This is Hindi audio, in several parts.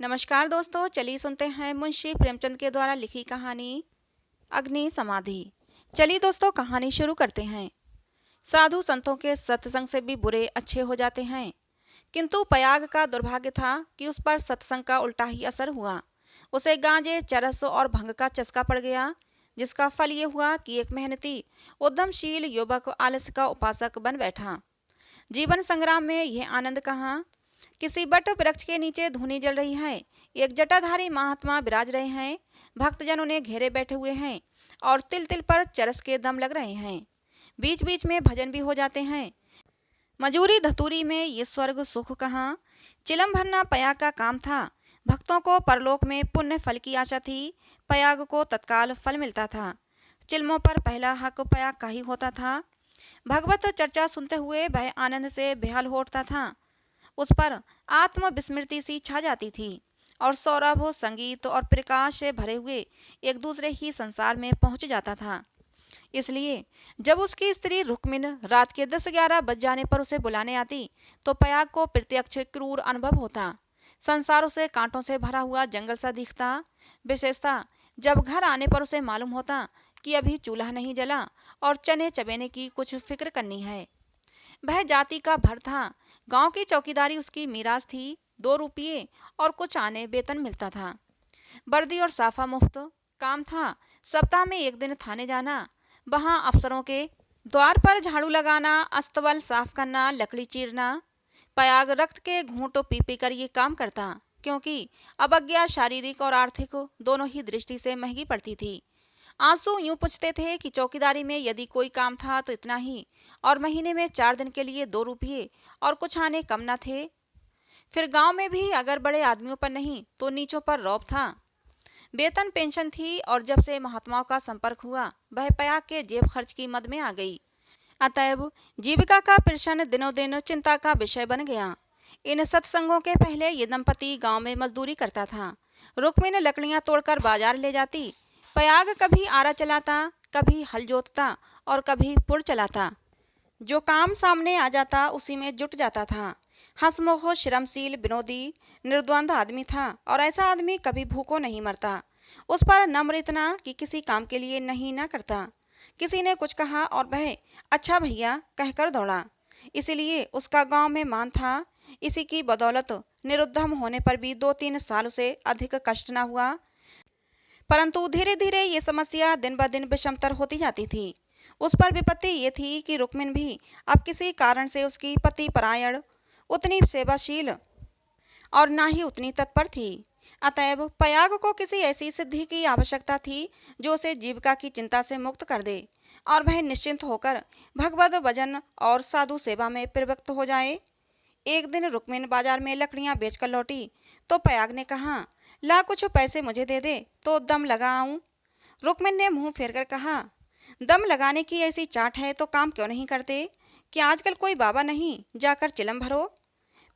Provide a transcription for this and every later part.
नमस्कार दोस्तों, चलिए सुनते हैं मुंशी प्रेमचंद के द्वारा लिखी कहानी अग्नि समाधि। चलिए दोस्तों, कहानी शुरू करते हैं। साधु संतों के सत्संग से भी बुरे अच्छे हो जाते हैं, किंतु पयाग का दुर्भाग्य था कि उस पर सत्संग का उल्टा ही असर हुआ। उसे गांजे, चरस और भंग का चस्का पड़ गया, जिसका फल ये हुआ कि एक मेहनती उद्यमशील युवक आलस्य का उपासक बन बैठा। जीवन संग्राम में यह आनंद कहाँ। किसी बट वृक्ष के नीचे धूनी जल रही है, एक जटाधारी महात्मा विराज रहे हैं, भक्तजन उन्हें घेरे बैठे हुए हैं और तिल तिल पर चरस के दम लग रहे हैं। बीच बीच में भजन भी हो जाते हैं। मजूरी धतूरी में ये स्वर्ग सुख कहाँ। चिलम भरना पयाग का काम था। भक्तों को परलोक में पुण्य फल की आशा थी, पयाग को तत्काल फल मिलता था। चिलमों पर पहला हक पयाग का ही होता था। भगवत चर्चा सुनते हुए वह आनंद से बेहाल हो उठता था। उस पर आत्म विस्मृति सी छा जाती थी और सौरभ, संगीत और प्रकाश से भरे हुए एक दूसरे ही संसार में पहुंच जाता था। इसलिए जब उसकी स्त्री रुक्मिन रात के 10-11 बज जाने पर उसे बुलाने आती तो पयाग को प्रत्यक्ष क्रूर अनुभव होता। संसार उसे कांटों से भरा हुआ जंगल सा दिखता। विशेषता जब घर आने पर उसे मालूम होता कि अभी चूल्हा नहीं जला और चने चबेने की कुछ फिक्र करनी है। वह जाति का भर था। गांव की चौकीदारी उसकी मीरास थी। 2 रुपये और कुछ आने वेतन मिलता था। वर्दी और साफा मुफ्त। काम था सप्ताह में 1 दिन थाने जाना, वहां अफसरों के द्वार पर झाड़ू लगाना, अस्तबल साफ करना, लकड़ी चीरना। पयाग रक्त के घूंट पी पी कर ये काम करता, क्योंकि अवज्ञा शारीरिक और आर्थिक दोनों ही दृष्टि से महंगी पड़ती थी। आंसू यूं पूछते थे कि चौकीदारी में यदि कोई काम था तो इतना ही, और महीने में 4 दिन के लिए 2 रुपये और कुछ आने कम न थे। फिर गांव में भी अगर बड़े आदमियों पर नहीं तो नीचों पर रौब था। वेतन पेंशन थी, और जब से महात्माओं का संपर्क हुआ वह पयाग के जेब खर्च की मद में आ गई। अतएव जीविका का प्रश्न दिनों दिन चिंता का विषय बन गया। इन सत्संगों के पहले ये दंपति गांव में मजदूरी करता था। रुक्मिन लकड़ियां तोड़कर बाजार ले जाती। पयाग कभी आरा चलाता, कभी हल जोतता और कभी पुर चलाता। जो काम सामने आ जाता उसी में जुट जाता था। हंसमुख, श्रमशील, विनोदी, निर्द्वंद आदमी था, और ऐसा आदमी कभी भूखों नहीं मरता। उस पर नम्र इतना कि किसी काम के लिए नहीं ना करता। किसी ने कुछ कहा और वह अच्छा भैया कहकर दौड़ा। इसीलिए उसका गांव में मान था। इसी की बदौलत निरुद्धम होने पर भी 2-3 साल से अधिक कष्ट न हुआ। परंतु धीरे धीरे ये समस्या दिन ब दिन विषमतर होती जाती थी। उस पर विपत्ति ये थी कि रुक्मिन भी अब किसी कारण से उसकी पति परायण उतनी सेवाशील और ना ही उतनी तत्पर थी। अतएव पयाग को किसी ऐसी सिद्धि की आवश्यकता थी जो उसे जीविका की चिंता से मुक्त कर दे और वह निश्चिंत होकर भगवत भजन और साधु सेवा में प्रवृत्त हो जाए। एक दिन रुक्मिन बाजार में लकड़ियां बेचकर लौटी तो पयाग ने कहा, ला कुछ पैसे मुझे दे दे तो दम लगा आऊं। रुक्मिन ने मुंह फेरकर कहा, दम लगाने की ऐसी चाट है तो काम क्यों नहीं करते? क्या आजकल कोई बाबा नहीं, जाकर चिलम भरो।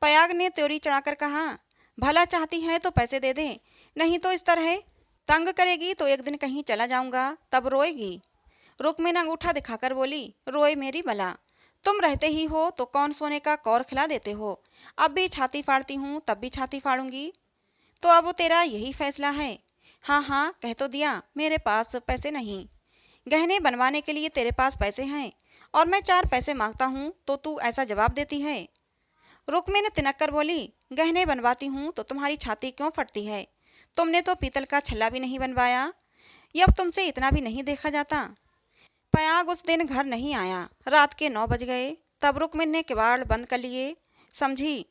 पयाग ने त्योरी चढ़ाकर कहा, भला चाहती है तो पैसे दे दे, नहीं तो इस तरह तंग करेगी तो एक दिन कहीं चला जाऊंगा, तब रोएगी। रुक्मिन अंगूठा दिखाकर बोली, रोए मेरी भला, तुम रहते ही हो तो कौन सोने का कौर खिला देते हो। अब भी छाती फाड़ती हूँ, तब भी छाती फाड़ूंगी। तो अब तेरा यही फैसला है? हाँ हाँ, कह तो दिया, मेरे पास पैसे नहीं। गहने बनवाने के लिए तेरे पास पैसे हैं, और मैं 4 पैसे मांगता हूँ तो तू ऐसा जवाब देती है। रुक्मिन तिनक कर बोली, गहने बनवाती हूँ तो तुम्हारी छाती क्यों फटती है? तुमने तो पीतल का छल्ला भी नहीं बनवाया, ये अब तुमसे इतना भी नहीं देखा जाता। पयाग उस दिन घर नहीं आया। रात के 9 बज गए। तब रुक्मिन ने किवाड़ बंद कर लिए। समझी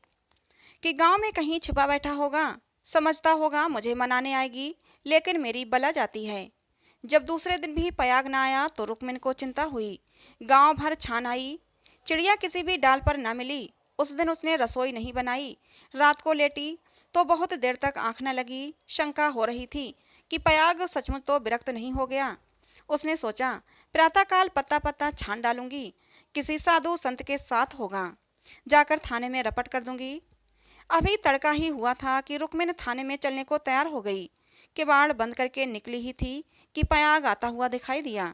कि गांव में कहीं छिपा बैठा होगा, समझता होगा मुझे मनाने आएगी, लेकिन मेरी बला जाती है। जब दूसरे दिन भी पयाग न आया तो रुक्मिन को चिंता हुई। गांव भर छान आई, चिड़िया किसी भी डाल पर न मिली। उस दिन उसने रसोई नहीं बनाई। रात को लेटी तो बहुत देर तक आंख न लगी। शंका हो रही थी कि पयाग सचमुच तो विरक्त नहीं हो गया। उसने सोचा, प्रातःकाल पत्ता पत्ता छान डालूंगी, किसी साधु संत के साथ होगा, जाकर थाने में रपट कर दूंगी। अभी तड़का ही हुआ था कि रुक्मिन थाने में चलने को तैयार हो गई। किवाड़ बंद करके निकली ही थी कि पयाग आता हुआ दिखाई दिया।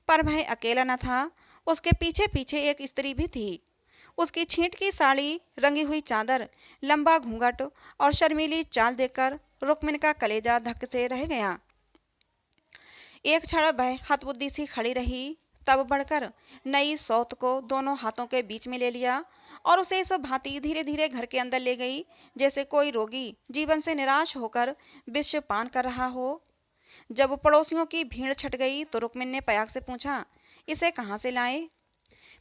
पर वह अकेला न था, उसके पीछे पीछे एक स्त्री भी थी। उसकी छींट की साड़ी, रंगी हुई चादर, लंबा घूंघट और शर्मीली चाल देखकर रुक्मिन का कलेजा धक से रह गया। एक क्षण वह हतबुद्धि सी खड़ी रही, तब बढ़कर नई सौत को दोनों हाथों के बीच में ले लिया और उसे इस भांति धीरे धीरे घर के अंदर ले गई जैसे कोई रोगी जीवन से निराश होकर विष पान कर रहा हो। जब पड़ोसियों की भीड़ छट गई तो रुक्मिन ने पयाग से पूछा, इसे कहाँ से लाए?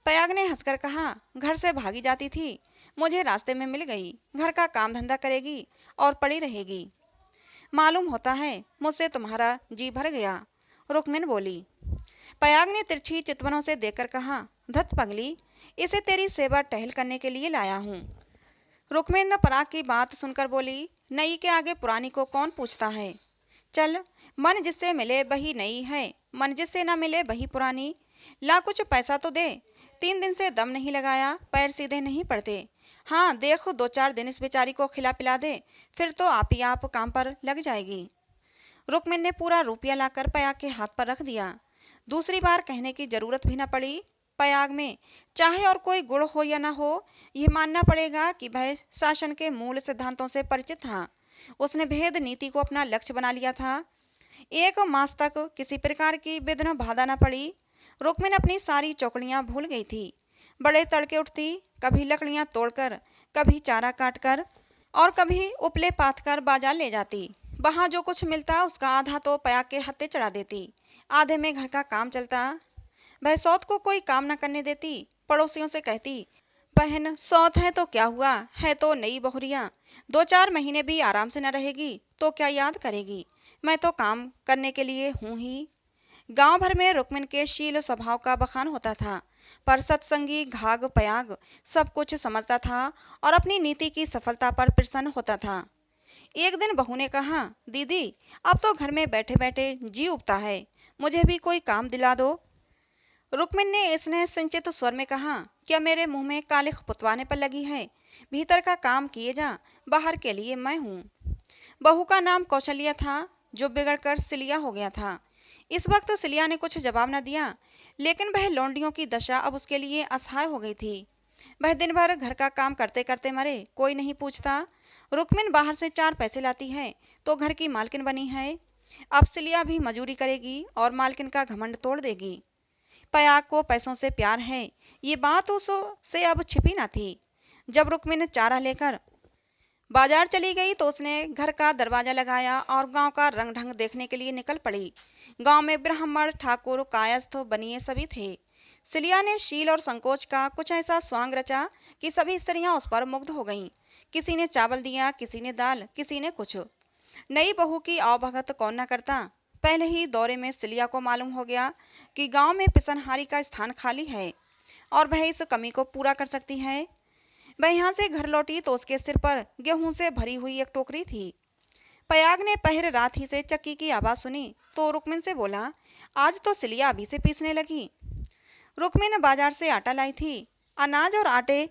पयाग ने हंसकर कहा, घर से भागी जाती थी, मुझे रास्ते में मिल गई। घर का काम धंधा करेगी और पड़ी रहेगी। मालूम होता है मुझसे तुम्हारा जी भर गया, रुक्मिन बोली। पयाग ने तिरछी चितवनों से देखकर कहा, धत पगली, इसे तेरी सेवा टहल करने के लिए लाया हूँ। रुक्मिन ने पराग की बात सुनकर बोली, नई के आगे पुरानी को कौन पूछता है? चल, मन जिससे मिले वही नई है, मन जिससे न मिले वही पुरानी। ला कुछ पैसा तो दे, 3 दिन से दम नहीं लगाया, पैर सीधे नहीं पड़ते। हाँ देख, 2-4 दिन इस बेचारी को खिला पिला दे, फिर तो आप ही आप काम पर लग जाएगी। रुक्मिन ने पूरा रुपया लाकर पयाग के हाथ पर रख दिया। दूसरी बार कहने की जरूरत भी न पड़ी। पयाग में चाहे और कोई गुण हो या न हो, यह मानना पड़ेगा कि वह शासन के मूल सिद्धांतों से परिचित था। उसने भेद नीति को अपना लक्ष्य बना लिया था। 1 मास तक किसी प्रकार की विघ्न बाधा न पड़ी। रुक्मिन अपनी सारी चौकड़ियाँ भूल गई थी। बड़े तड़के उठती, कभी लकड़ियाँ तोड़कर, कभी चारा काटकर और कभी उपले पाथ कर बाजार ले जाती। वहाँ जो कुछ मिलता उसका आधा तो पयाग के हत्थे चढ़ा देती, आधे में घर का काम चलता। वह सौत को कोई काम न करने देती। पड़ोसियों से कहती, बहन सौत है तो क्या हुआ, है तो नई बहुरिया, 2-4 महीने भी आराम से न रहेगी तो क्या याद करेगी, मैं तो काम करने के लिए हूँ ही। गांव भर में रुक्मिन के शील स्वभाव का बखान होता था, पर सत्संगी घाघ पयाग सब कुछ समझता था और अपनी नीति की सफलता पर प्रसन्न होता था। एक दिन बहू ने कहा, दीदी अब तो घर में बैठे बैठे जी उबता है, मुझे भी कोई काम दिला दो। रुक्मिन ने स्नेह संचित स्वर में कहा, क्या मेरे मुंह में कालिख पुतवाने पर लगी है? भीतर का काम किए जा, बाहर के लिए मैं हूँ। बहू का नाम कौशल्या था, जो बिगड़कर सिलिया हो गया था। इस वक्त सिलिया ने कुछ जवाब न दिया, लेकिन वह लौंडियों की दशा अब उसके लिए असहाय हो गई थी। वह दिन भर घर का काम करते करते मरे, कोई नहीं पूछता। रुक्मिन बाहर से 4 पैसे लाती है तो घर की मालकिन बनी है। अब सिलिया भी मजूरी करेगी और मालकिन का घमंड तोड़ देगी। पयाग को पैसों से प्यार है, ये बात उससे अब छिपी न थी। जब रुक्मिन चारा लेकर बाजार चली गई तो उसने घर का दरवाजा लगाया और गांव का रंग ढंग देखने के लिए निकल पड़ी। गांव में ब्राह्मण, ठाकुर, कायस्थ, बनिए सभी थे। सिलिया ने शील और संकोच का कुछ ऐसा स्वांग रचा कि सभी स्त्रियां उस पर मुग्ध हो गईं। किसी ने चावल दिया, किसी ने दाल, किसी ने कुछ। नई बहू की आवभगत कौन न करता। पहले ही दौरे में सिलिया को मालूम हो गया कि गांव में पिसनहारी का स्थान खाली है और वह इस कमी को पूरा कर सकती है। वह यहाँ से घर लौटी तो उसके सिर पर गेहूं से भरी हुई एक टोकरी थी। पयाग ने पहर रात ही से चक्की की आवाज़ सुनी तो रुक्मिन से बोला, आज तो सिलिया अभी से पीसने लगी। रुक्मिन बाजार से आटा लाई थी। अनाज और आटे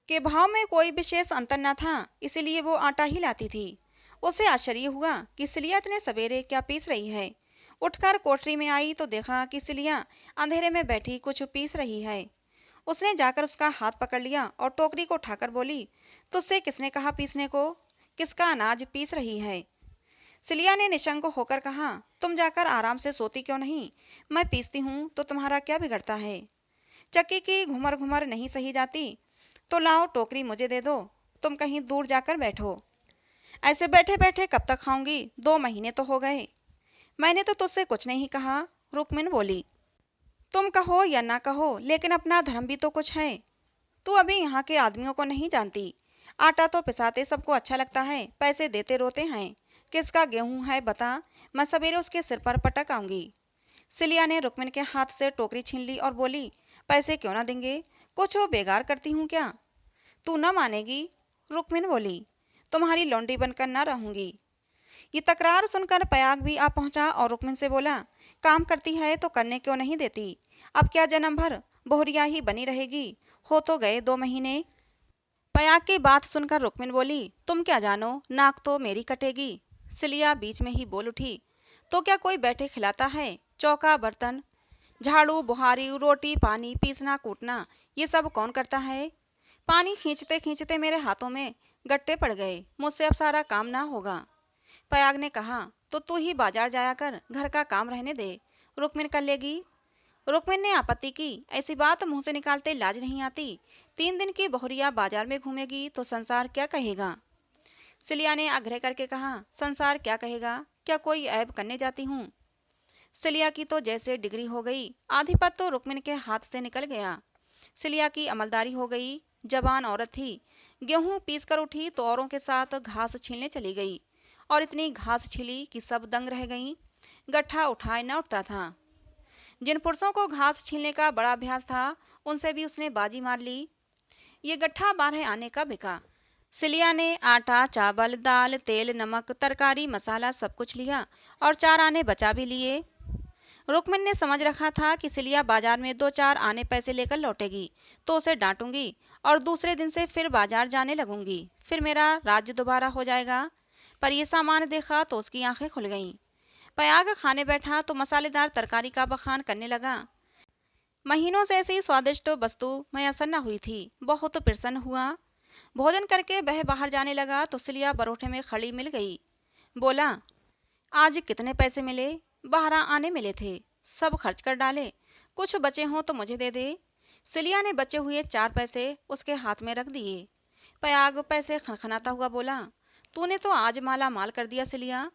के भाव में कोई विशेष अंतर न था, इसलिए वो आटा ही लाती थी। उसे आश्चर्य हुआ कि सिलिया इतने सवेरे क्या पीस रही है। उठकर कोठरी में आई तो देखा कि सिलिया अंधेरे में बैठी कुछ पीस रही है। उसने जाकर उसका हाथ पकड़ लिया और टोकरी को उठाकर बोली, तुझसे किसने कहा पीसने को? किसका अनाज पीस रही है? सिलिया ने निशंक होकर कहा, तुम जाकर आराम से सोती क्यों नहीं? मैं पीसती हूँ तो तुम्हारा क्या बिगड़ता है? चक्की की घुमर घुमर नहीं सही जाती तो लाओ टोकरी मुझे दे दो, तुम कहीं दूर जाकर बैठो। ऐसे बैठे बैठे कब तक खाऊंगी? 2 महीने तो हो गए। मैंने तो तुझसे कुछ नहीं कहा, रुक्मिन बोली। तुम कहो या ना कहो, लेकिन अपना धर्म भी तो कुछ है। तू अभी यहाँ के आदमियों को नहीं जानती। आटा तो पिसाते सबको अच्छा लगता है, पैसे देते रोते हैं। किसका गेहूं है बता, मैं सवेरे उसके सिर पर पटक आऊंगी। सिलिया ने रुक्मिन के हाथ से टोकरी छीन ली और बोली, पैसे क्यों ना देंगे? कुछ वो बेगार करती हूँ क्या? तू न मानेगी, रुक्मिन बोली। तुम्हारी लौंडी बनकर ना रहूंगी। ये तकरार सुनकर पयाग भी आ पहुंचा और रुक्मिन से बोला, काम करती है तो करने क्यों नहीं देती? अब क्या जन्म भर बोहरिया ही बनी रहेगी? हो तो गए 2 महीने। पयाग की बात सुनकर रुक्मिन बोली, तुम क्या जानो, नाक तो मेरी कटेगी। सिलिया बीच में ही बोल उठी, तो क्या कोई बैठे खिलाता है? चौका बर्तन, झाड़ू, बुहारी, रोटी पानी, पीसना कूटना, ये सब कौन करता है? पानी खींचते खींचते मेरे हाथों में गट्टे पड़ गए, मुझसे अब सारा काम ना होगा। पयाग ने कहा, तो तू ही बाजार जाया कर, घर का काम रहने दे, रुक्मिन कर लेगी। रुक्मिन ने आपत्ति की, ऐसी बात मुंह से निकालते लाज नहीं आती। 3 दिन की बहुरिया बाजार में घूमेगी तो संसार क्या कहेगा। सिलिया ने आग्रह करके कहा, संसार क्या कहेगा, क्या कोई ऐब करने जाती हूँ। सिलिया की तो जैसे डिग्री हो गई, आधिपत्य तो रुक्मिन के हाथ से निकल गया। सिलिया की अमलदारी हो गई, जवान औरत थी। गेहूं पीस कर उठी तो औरों के साथ घास छीलने चली गई, और इतनी घास छिली कि सब दंग रह गईं। गट्ठा उठाए न उठता था। जिन पुरुषों को घास छीलने का बड़ा अभ्यास था, उनसे भी उसने बाजी मार ली। ये गट्ठा 12 आने का बिका। सिलिया ने आटा, चावल, दाल, तेल, नमक, तरकारी, मसाला सब कुछ लिया और 4 आने बचा भी लिए। रुक्मिन ने समझ रखा था कि सिलिया बाजार में 2-4 आने पैसे लेकर लौटेगी तो उसे डांटूंगी और दूसरे दिन से फिर बाजार जाने लगूंगी, फिर मेरा राज्य दोबारा हो जाएगा। पर यह सामान देखा तो उसकी आंखें खुल गईं। पयाग खाने बैठा तो मसालेदार तरकारी का बखान करने लगा। महीनों से ऐसी स्वादिष्ट वस्तु मैसर न हुई थी। बहुत प्रसन्न हुआ। भोजन करके वह बाहर जाने लगा तो सिलिया बरोठे में खड़ी मिल गई। बोला, आज कितने पैसे मिले? 12 आने मिले थे, सब खर्च कर डाले, कुछ बचे हों तो मुझे दे दे। सिलिया ने बचे हुए 4 पैसे उसके हाथ में रख दिए। पयाग पैसे खनखनाता हुआ बोला, तूने तो आज माला माल कर दिया सिलिया,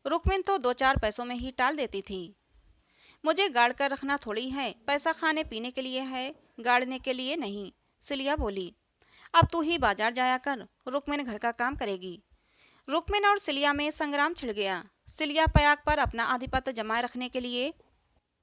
रुक्मिन तो 2-4 पैसों में ही टाल देती थी। मुझे गाड़ कर रखना थोड़ी है, पैसा खाने पीने के लिए है, गाड़ने के लिए नहीं। सिलिया बोली, अब तू ही बाजार जाया कर, रुक्मिन घर का काम करेगी। रुक्मिन और सिलिया में संग्राम छिड़ गया। सिलिया पयाग पर अपना आधिपत्य जमाए रखने के लिए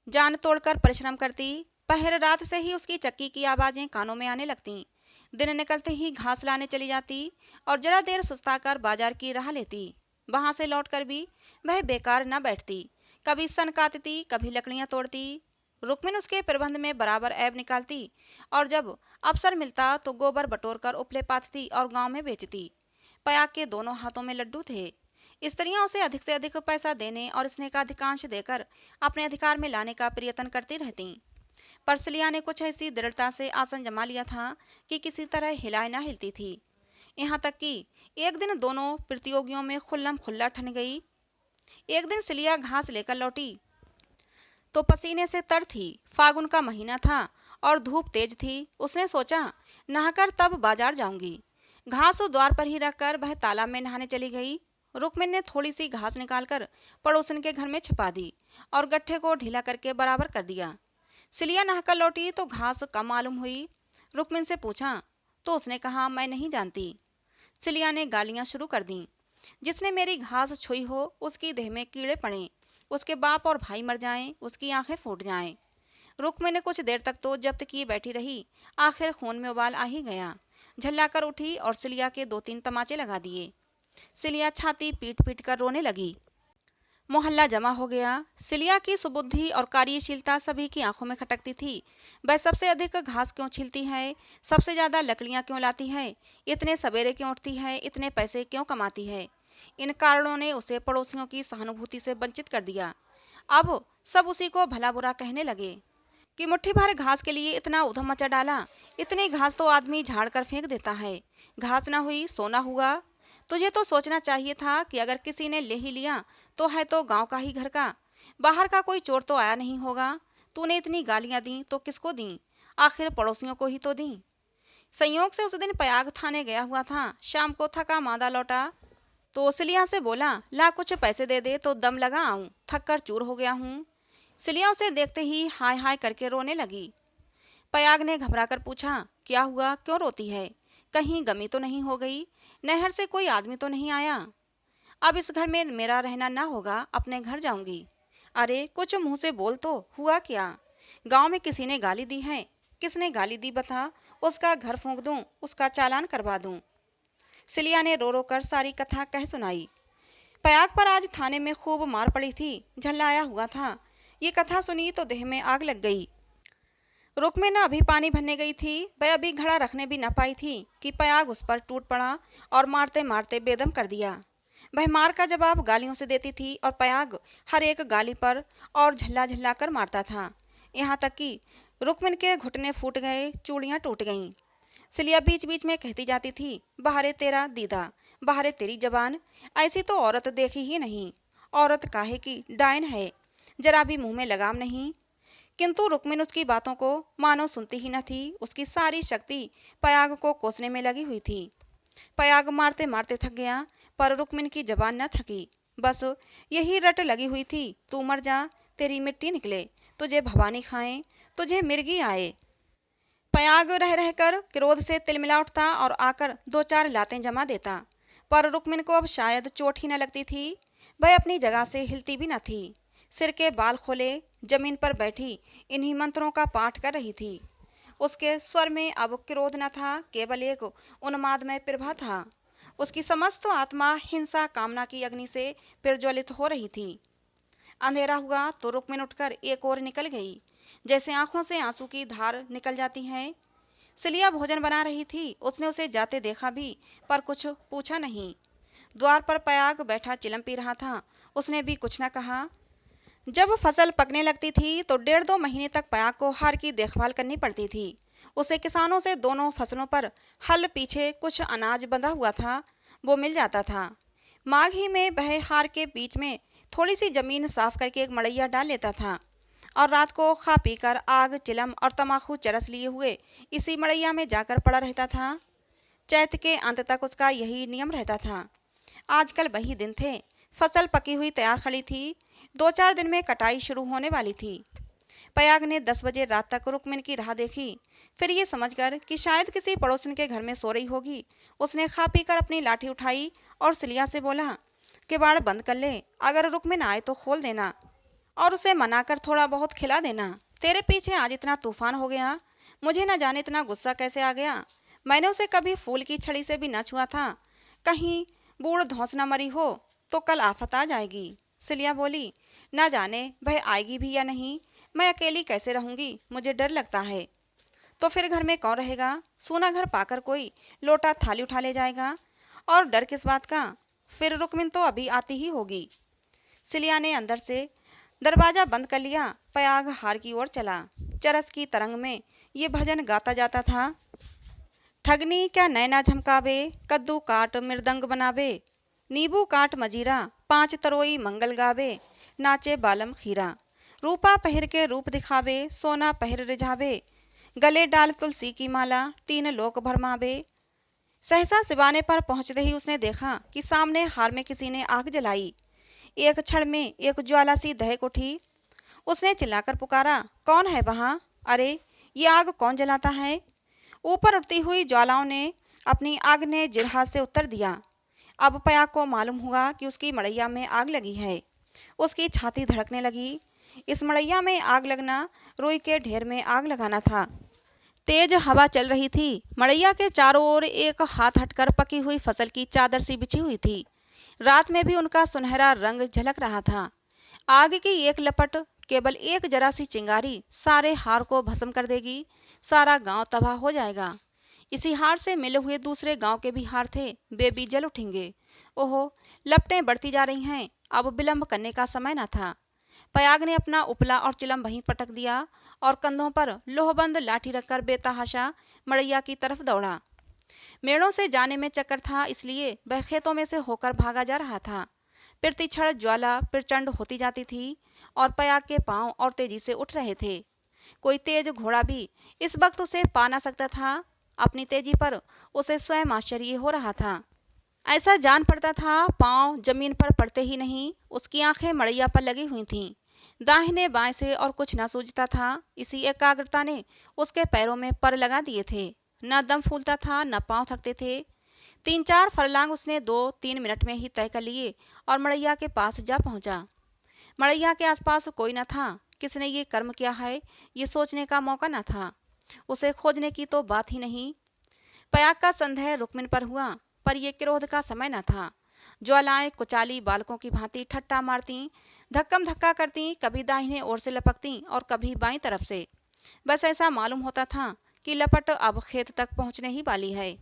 जान तोड़कर परिश्रम करती। पहर रात से ही उसकी चक्की की आवाजें कानों में आने लगती। दिन निकलते ही घास लाने चली जाती और जरा देर सुस्ताकर बाजार की राह लेती। वहां से लौटकर भी वह बेकार न बैठती, कभी सन काटती, कभी लकड़ियां तोड़ती। रुक्मिन उसके प्रबंध में बराबर ऐब निकालती और जब अवसर मिलता तो गोबर बटोरकर उपले पाथती और गांव में बेचती। पयाग के दोनों हाथों में लड्डू थे। स्त्रियां उसे अधिक से अधिक पैसा देने और स्नेह का अधिकांश देकर अपने अधिकार में लाने का प्रयत्न करती रहती। पर सिलिया ने कुछ ऐसी दृढ़ता से आसन जमा लिया था कि किसी तरह हिलाए न हिलती थी। यहाँ तक कि एक दिन दोनों प्रतियोगियों में खुल्लम खुल्ला ठन गई। एक दिन सिलिया घास लेकर लौटी तो पसीने से तर थी। फागुन का महीना था और धूप तेज थी। उसने सोचा, नहाकर तब बाजार जाऊंगी। घास द्वार पर ही रखकर वह तालाब में नहाने चली गई। रुक्मिन ने थोड़ी सी घास निकालकर पड़ोसन के घर में छिपा दी और गट्ठे को ढीला करके बराबर कर दिया। सिलिया नहाकर लौटी तो घास कम मालूम हुई। रुक्मिन से पूछा तो उसने कहा, मैं नहीं जानती। सिलिया ने गालियां शुरू कर दी। जिसने मेरी घास छुई हो उसकी देह में कीड़े पड़े, उसके बाप और भाई मर जाएं, उसकी आंखें फूट जाएं। रुक्मिन ने कुछ देर तक तो जब्त किए बैठी रही। आखिर खून में उबाल आ ही गया। झल्लाकर उठी और सिलिया के 2-3 तमाचे लगा दिए। सिलिया छाती पीट पीट कर रोने लगी। मोहल्ला जमा हो गया। सिलिया की सुबुद्धि और कार्यशीलता सभी की आंखों में खटकती थी। वह सबसे अधिक घास क्यों छीलती है, सबसे ज्यादा लकड़ियां क्यों लाती है, इतने सवेरे क्यों उठती है, इतने पैसे क्यों कमाती है। इन कारणों ने उसे पड़ोसियों की सहानुभूति से वंचित कर दिया। अब सब उसी को भला बुरा कहने लगे कि मुट्ठी भर घास के लिए इतना उधम मचा डाला, इतनी घास तो आदमी झाड़ कर फेंक देता है, घास ना हुई सोना हुआ। तुझे तो सोचना चाहिए था कि अगर किसी ने ले ही लिया तो है तो गांव का ही घर का, बाहर का कोई चोर तो आया नहीं होगा। तूने इतनी गालियां दी तो किसको दी, आखिर पड़ोसियों को ही तो दी। संयोग से उस दिन पयाग थाने गया हुआ था। शाम को थका मांदा लौटा तो सिलिया से बोला, ला कुछ पैसे दे दे तो दम लगा आऊं, थक कर चूर हो गया हूँ। सिलिया उसे देखते ही हाय हाय करके रोने लगी। पयाग ने घबराकर पूछा, क्या हुआ, क्यों रोती है, कहीं गमी तो नहीं हो गई, नहर से कोई आदमी तो नहीं आया। अब इस घर में मेरा रहना ना होगा, अपने घर जाऊंगी। अरे कुछ मुंह से बोल तो, हुआ क्या, गांव में किसी ने गाली दी है, किसने गाली दी बता, उसका घर फूंक दूं, उसका चालान करवा दूं। सिलिया ने रो रो कर सारी कथा कह सुनाई। पयाग पर आज थाने में खूब मार पड़ी थी, झल्लाया हुआ था। ये कथा सुनी तो देह में आग लग गई। रुक्मिन अभी पानी भरने गई थी, वह अभी घड़ा रखने भी न पाई थी कि पयाग उस पर टूट पड़ा और मारते मारते बेदम कर दिया। वह मार का जवाब गालियों से देती थी और पयाग हर एक गाली पर और झल्ला झल्ला कर मारता था। यहाँ तक कि रुक्मिन के घुटने फूट गए, चूड़ियाँ टूट गईं। सिलिया बीच बीच में कहती जाती थी, बाहरे तेरा दीदा, बाहरे तेरी जबान, ऐसी तो औरत देखी ही नहीं। औरत काहे की डायन है, जरा भी मुंह में लगाम नहीं। किंतु रुक्मिन उसकी बातों को मानो सुनती ही न थी। उसकी सारी शक्ति पयाग को कोसने में लगी हुई थी। पयाग मारते मारते थक गया, पर रुक्मिन की जबान न थकी। बस यही रट लगी हुई थी, तू मर जा, तेरी मिट्टी निकले, तुझे भवानी खाए, तुझे मिर्गी आए। पयाग रह रहकर क्रोध से तिलमिला उठता और आकर दो चार लातें जमा देता, पर रुक्मिन को अब शायद चोट ही न लगती थी। वह अपनी जगह से हिलती भी न थी। सिर के बाल खोले जमीन पर बैठी इन्हीं मंत्रों का पाठ कर रही थी। उसके स्वर में अब क्रोध न था, केवल एक उन्मादमय प्रभा था। उसकी समस्त आत्मा हिंसा कामना की अग्नि से प्रज्वलित हो रही थी। अंधेरा हुआ तो रुक्मिन उठकर एक ओर निकल गई, जैसे आंखों से आंसू की धार निकल जाती है। सिलिया भोजन बना रही थी। उसने उसे जाते देखा भी, पर कुछ पूछा नहीं। द्वार पर पयाग बैठा चिलम पी रहा था। उसने भी कुछ न कहा। जब फसल पकने लगती थी तो 1.5-2 महीने तक पयाग को हार की देखभाल करनी पड़ती थी। उसे किसानों से दोनों फसलों पर हल पीछे कुछ अनाज बंधा हुआ था, वो मिल जाता था। माघ ही में वह हार के बीच में थोड़ी सी जमीन साफ करके एक मड़ैया डाल लेता था और रात को खा पीकर आग, चिलम और तमाकू चरस लिए हुए इसी मड़ैया में जाकर पड़ा रहता था। चैत के अंत तक उसका यही नियम रहता था। आजकल वही दिन थे। फसल पकी हुई तैयार खड़ी थी। 2-4 दिन में कटाई शुरू होने वाली थी। पयाग ने 10 बजे रात तक रुक्मिन की राह देखी। फिर ये समझकर कि शायद किसी पड़ोसन के घर में सो रही होगी, उसने खा पी कर अपनी लाठी उठाई और सिलिया से बोला, किवाड़ बंद कर ले, अगर रुक्मिन आए तो खोल देना और उसे मनाकर थोड़ा बहुत खिला देना। तेरे पीछे आज इतना तूफान हो गया, मुझे न जाने इतना गुस्सा कैसे आ गया। मैंने उसे कभी फूल की छड़ी से भी न छुआ था। कहीं बूढ़ धौंस न मरी हो तो कल आफत आ जाएगी। सिलिया बोली, ना जाने वह आएगी भी या नहीं, मैं अकेली कैसे रहूंगी, मुझे डर लगता है। तो फिर घर में कौन रहेगा? सूना घर पाकर कोई लोटा थाली उठा ले जाएगा। और डर किस बात का? फिर रुक्मिन तो अभी आती ही होगी। सिलिया ने अंदर से दरवाजा बंद कर लिया। पयाग हार की ओर चला। चरस की तरंग में ये भजन गाता जाता था। ठगनी क्या नैना झमकावे, कद्दू काट मृदंग बनावे, नींबू काट मजीरा, 5 तरोई मंगल गावे, नाचे बालम खीरा, रूपा पहिर के रूप दिखावे, सोना पहिर रिझावे, गले डाल तुलसी की माला, 3 लोक भरमावे। सहसा सिवाने पर पहुंचते ही उसने देखा कि सामने हार में किसी ने आग जलाई। एक क्षण में एक ज्वाला सी दहक उठी। उसने चिल्लाकर पुकारा, कौन है वहाँ? अरे ये आग कौन जलाता है? ऊपर उठती हुई ज्वालाओं ने अपनी आग ने जिरहा से उत्तर दिया। अब पयाग को मालूम हुआ कि उसकी मड़ैया में आग लगी है। उसकी छाती धड़कने लगी। इस मड़ैया में आग लगना रुई के ढेर में आग लगाना था। तेज हवा चल रही थी। मड़ैया के चारों ओर एक हाथ हटकर पकी हुई फसल की चादर सी बिछी हुई थी। रात में भी उनका सुनहरा रंग झलक रहा था। आग की एक लपट, केवल एक जरा सी चिंगारी सारे हार को भस्म कर देगी। सारा गांव तबाह हो जाएगा। इसी हार से मिले हुए दूसरे गांव के भी हार थे, वे भी जल उठेंगे। ओहो, लपटें बढ़ती जा रही हैं। अब विलंब करने का समय न था। पयाग ने अपना उपला और चिलम वहीं पटक दिया और कंधों पर लोहबंद लाठी रखकर बेतहाशा मड़ैया की तरफ दौड़ा। मेड़ों से जाने में चक्कर था, इसलिए वह खेतों में से होकर भागा जा रहा था। प्रतिक्षण ज्वाला प्रचंड होती जाती थी और पयाग के पांव और तेजी से उठ रहे थे। कोई तेज घोड़ा भी इस वक्त उसे पा ना सकता था। अपनी तेजी पर उसे स्वयं आश्चर्य हो रहा था। ऐसा जान पड़ता था पांव जमीन पर पड़ते ही नहीं। उसकी आंखें मड़ैया पर लगी हुई थीं। दाहिने बाएं से और कुछ न सूझता था। इसी एकाग्रता ने उसके पैरों में पर लगा दिए थे। न दम फूलता था, न पांव थकते थे। 3-4 फरलांग उसने 2-3 मिनट में ही तय कर लिए और मड़ैया के पास जा पहुंचा। मड़ैया के आसपास कोई न था। किसने ये कर्म किया है, ये सोचने का मौका न था। उसे खोजने की तो बात ही नहीं। पयाग का संदेह रुक्मिन पर हुआ, पर यह क्रोध का समय न था। ज्वालाएं कुचाली बालकों की भांति ठट्टा मारती, धक्कम धक्का करती, कभी दाहिने ओर से लपकती और कभी बाईं तरफ से। बस ऐसा मालूम होता था कि लपट अब खेत तक पहुंचने ही वाली है।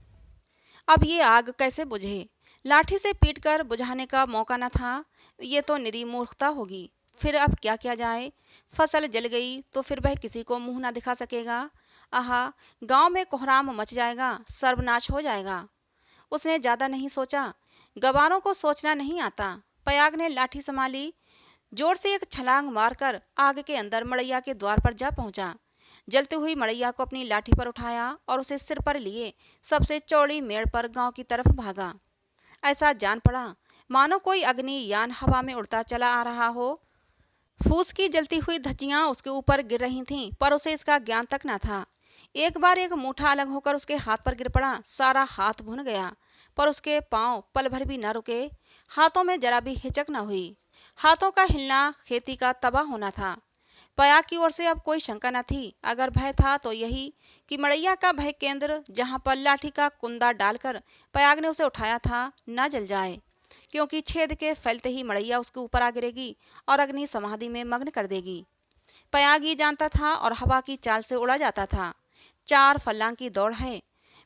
अब ये आग कैसे बुझे? लाठी से पीटकर बुझाने का मौका न था। ये तो निरी मूर्खता होगी। फिर अब क्या किया जाए? फसल जल गई तो फिर वह किसी को मुंह ना दिखा सकेगा। आहा, गांव में कोहराम मच जाएगा, सर्वनाश हो जाएगा। उसने ज्यादा नहीं सोचा, गवारों को सोचना नहीं आता। पयाग ने लाठी संभाली, जोर से एक छलांग मारकर आग के अंदर मड़ैया के द्वार पर जा पहुंचा। जलती हुई मड़ैया को अपनी लाठी पर उठाया और उसे सिर पर लिए सबसे चौड़ी मेड़ पर गांव की तरफ भागा। ऐसा जान पड़ा मानो कोई अग्नि यान हवा में उड़ता चला आ रहा हो। फूस की जलती हुई धज्जियां उसके ऊपर गिर रही थीं, पर उसे इसका ज्ञान तक न था। एक बार एक मूठा अलग होकर उसके हाथ पर गिर पड़ा। सारा हाथ भुन गया, पर उसके पांव पल भर भी न रुके। हाथों में जरा भी हिचक न हुई। हाथों का हिलना खेती का तबाह होना था। पयाग की ओर से अब कोई शंका न थी। अगर भय था तो यही कि मड़ैया का भय केंद्र, जहां पर लाठी का कुंदा डालकर पयाग ने उसे उठाया था, न जल जाए, क्योंकि छेद के फैलते ही मड़ैया उसके ऊपर आ गिरेगी और अग्नि समाधि में मग्न कर देगी। पयाग ये जानता था और हवा की चाल से उड़ा जाता था। 4 फर्लांग की दौड़ है।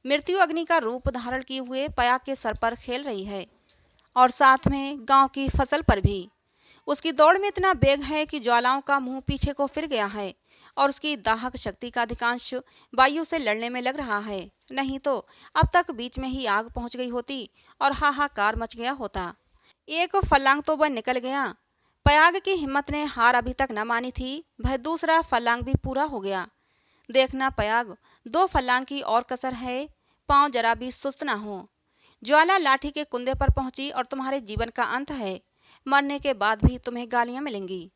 मृत्यु अग्नि का रूप धारण किए हुए पयाग के सर पर खेल रही है और साथ में गांव की फसल पर भी। उसकी दौड़ में इतना वेग है कि ज्वालाओं का मुंह पीछे को फिर गया है और उसकी दाहक शक्ति का अधिकांश वायु से लड़ने में लग रहा है। नहीं तो अब तक बीच में ही आग पहुंच गई होती और हाहाकार मच गया होता। एक फर्लांग तो वह निकल गया। पयाग की हिम्मत ने हार अभी तक न मानी थी, वह दूसरा फर्लांग भी पूरा हो गया। देखना पयाग, 2 फर्लांग की और कसर है, पांव जरा भी सुस्त ना हो। ज्वाला लाठी के कुंदे पर पहुंची और तुम्हारे जीवन का अंत है। मरने के बाद भी तुम्हें गालियां मिलेंगी।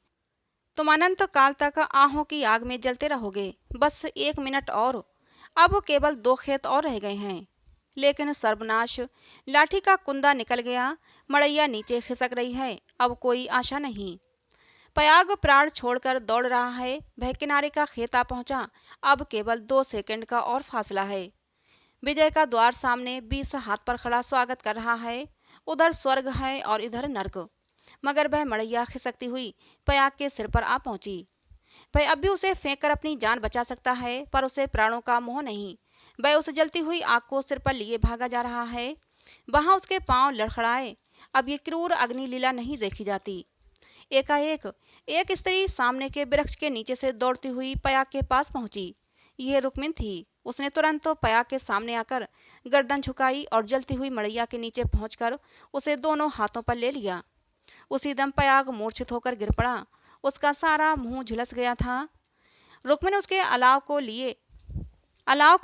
तुम अनंत काल तक आहों की आग में जलते रहोगे। बस 1 मिनट और। अब केवल 2 खेत और रह गए हैं। लेकिन सर्वनाश, लाठी का कुंदा निकल गया। मड़ैया नीचे खिसक रही है। अब कोई आशा नहीं। पयाग प्राण छोड़कर दौड़ रहा है। वह किनारे का खेत आ पहुंचा। अब केवल 2 सेकंड का और फासला है। विजय का द्वार सामने 20 हाथ पर खड़ा स्वागत कर रहा है। उधर स्वर्ग है और इधर नर्क। मगर वह मड़ैया खिसकती हुई पयाग के सिर पर आ पहुंची। वह अब भी उसे फेंक कर अपनी जान बचा सकता है, पर उसे प्राणों का मोह नहीं। वह उस जलती हुई आग को सिर पर लिए भागा जा रहा है। वहां उसके पांव लड़खड़ाए। अब ये क्रूर अग्नि लीला नहीं देखी जाती। एकाएक एक स्त्री सामने के वृक्ष के नीचे से दौड़ती हुई पयाग के पास पहुंची। यह रुक्मिन थी। उसने तुरंत तो पयाग के सामने आकर गर्दन झुकाई और जलती हुई मड़ैया के नीचे पहुंचकर उसे दोनों हाथों पर ले लिया। उसी दम पयाग मूर्छित होकर गिर पड़ा। उसका सारा मुंह झुलस गया था। रुक्मिन उसके अलाव को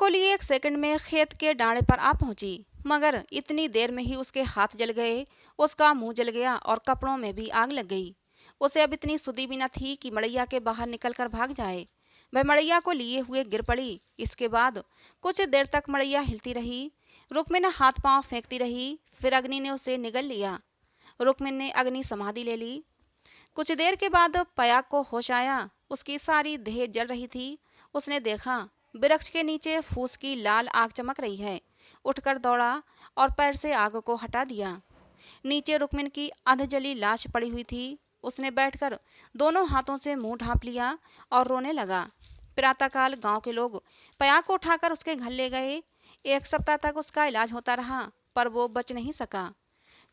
लिए 1 सेकंड में खेत के डांडे पर आ पहुंची, मगर इतनी देर में ही उसके हाथ जल गए, उसका मुंह जल गया और कपड़ों में भी आग लग गई। उसे अब इतनी सुधी भी न थी कि मड़ैया के बाहर निकलकर भाग जाए। वह मड़ैया को लिए हुए गिर पड़ी। इसके बाद कुछ देर तक मड़ैया हिलती रही। रुक्मिन हाथ पांव फेंकती रही। फिर अग्नि ने उसे निगल लिया। रुक्मिन ने अग्नि समाधि ले ली। कुछ देर के बाद पयाग को होश आया। उसकी सारी देह जल रही थी। उसने देखा वृक्ष के नीचे फूस की लाल आग चमक रही है। उठकर दौड़ा और पैर से आग को हटा दिया। नीचे रुक्मिन की अधजली लाश पड़ी हुई थी। उसने बैठकर दोनों हाथों से मुंह ढांप लिया और रोने लगा। प्रातःकाल गांव के लोग पयाग को उठाकर उसके घर ले गए। 1 सप्ताह तक उसका इलाज होता रहा, पर वो बच नहीं सका।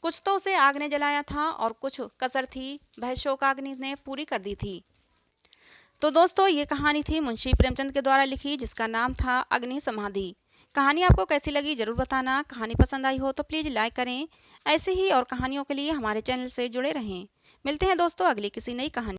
कुछ तो उसे आग ने जलाया था और कुछ कसर थी, वह शोकाग्नि ने पूरी कर दी थी। तो दोस्तों, ये कहानी थी मुंशी प्रेमचंद के द्वारा लिखी, जिसका नाम था अग्नि समाधि। कहानी आपको कैसी लगी जरूर बताना। कहानी पसंद आई हो तो प्लीज़ लाइक करें। ऐसे ही और कहानियों के लिए हमारे चैनल से जुड़े रहें। मिलते हैं दोस्तों अगली किसी नई कहानी।